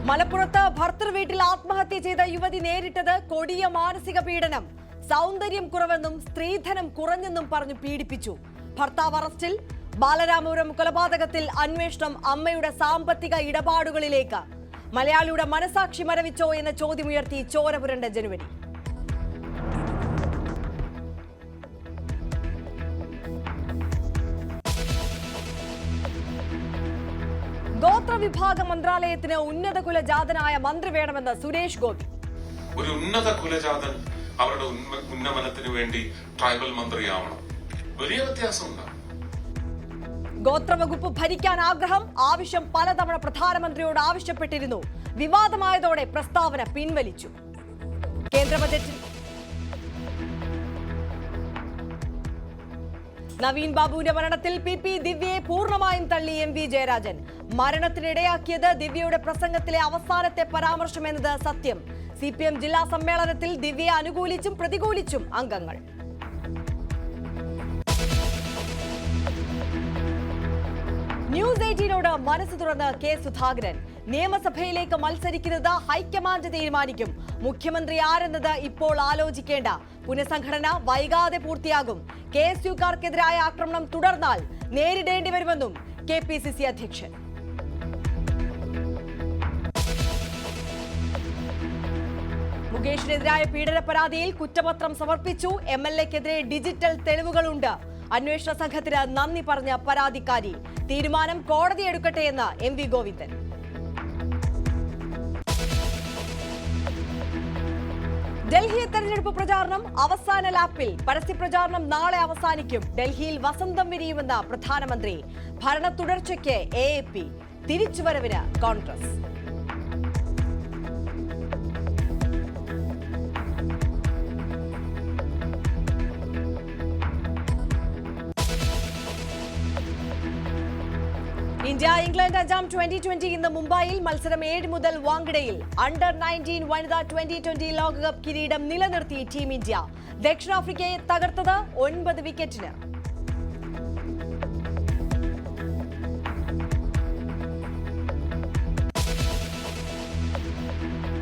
മലപ്പുറത്ത് ഭർത്തൃ വീട്ടിൽ ആത്മഹത്യ ചെയ്ത യുവതി നേരിട്ടത് കൊടിയ മാനസിക പീഡനം. സൗന്ദര്യം കുറവെന്നും സ്ത്രീധനം കുറഞ്ഞെന്നും പറഞ്ഞു പീഡിപ്പിച്ചു. ഭർത്താവ് അറസ്റ്റിൽ. ബാലരാമപുരം കൊലപാതകത്തിൽ അന്വേഷണം അമ്മയുടെ സാമ്പത്തിക ഇടപാടുകളിലേക്ക്. മലയാളിയുടെ മനസാക്ഷി മരവിച്ചോ എന്ന ചോദ്യമുയർത്തി ചോരപുരണ്ട ജനുവരി. ഗോത്രവിഭാഗ മന്ത്രാലയത്തിന് ഉന്നത കുലജാതനായ മന്ത്രി വേണമെന്ന് സുരേഷ് ഗോപി. ഒരു ഉന്നത കുലജാതൻ അവരുടെ ഉന്നമനത്തിന് വേണ്ടി ട്രൈബൽ മന്ത്രിയാവണം. വലിയ വ്യത്യാസമുണ്ട്. ഗോത്രവകുപ്പ് ഭരിക്കാൻ ആഗ്രഹം. ആവശ്യം പലതവണ പ്രധാനമന്ത്രിയോട് ആവശ്യപ്പെട്ടിരുന്നു. വിവാദമായതോടെ പ്രസ്താവന പിൻവലിച്ചു. കേന്ദ്ര ബജറ്റിൽ നവീൻ ബാബുവിന്റെ മരണത്തിൽ PP ദിവ്യയെ പൂർണ്ണമായും തള്ളി MV ജയരാജൻ. മരണത്തിനിടയാക്കിയത് ദിവ്യയുടെ പ്രസംഗത്തിലെ അവസാനത്തെ പരാമർശമെന്നത് സത്യം. CPM ജില്ലാ സമ്മേളനത്തിൽ ദിവ്യയെ അനുകൂലിച്ചും പ്രതികൂലിച്ചും അംഗങ്ങൾ. ന്യൂസ് 18നോട് മനസ്സ് തുറന്ന് K സുധാകരൻ. നിയമസഭയിലേക്ക് മത്സരിക്കുന്നത് ഹൈക്കമാൻഡ് തീരുമാനിക്കും. മുഖ്യമന്ത്രി ആരെന്നത് ഇപ്പോൾ ആലോചിക്കേണ്ട. പുനഃസംഘടന വൈകാതെ പൂർത്തിയാകും. KSUക്കാർക്കെതിരായ ആക്രമണം തുടർന്നാൽ നേരിടേണ്ടി വരുമെന്നും KPCC അധ്യക്ഷൻ. മുകേഷിനെതിരായ പീഡന പരാതിയിൽ കുറ്റപത്രം സമർപ്പിച്ചു. MLAക്കെതിരെ ഡിജിറ്റൽ തെളിവുകളുണ്ട്. അന്വേഷണ സംഘത്തിന് നന്ദി പറഞ്ഞ പരാതിക്കാരി. തീരുമാനം കോടതി എടുക്കട്ടെ എന്ന് MV ഗോവിന്ദൻ. ഡൽഹി തെരഞ്ഞെടുപ്പ് പ്രചാരണം അവസാന ലാപ്പിൽ. പരസ്യപ്രചാരണം നാളെ അവസാനിക്കും. ഡൽഹിയിൽ വസന്തം വിരിയുമെന്ന പ്രധാനമന്ത്രി. ഭരണ തുടർച്ചയ്ക്ക് AAP. തിരിച്ചുവരവിന് കോൺഗ്രസ്. ഇന്ത്യ ഇംഗ്ലണ്ട് അഞ്ചാം T20 ഇന്ന് മുംബൈയിൽ. മത്സരം 7 മുതൽ വാങ്കഡയിൽ. Under-19 വനിതാ T20 ലോകകപ്പ് കിരീടം നിലനിർത്തി ടീം ഇന്ത്യ. ദക്ഷിണാഫ്രിക്കയെ തകർത്തത് 9 വിക്കറ്റിന്.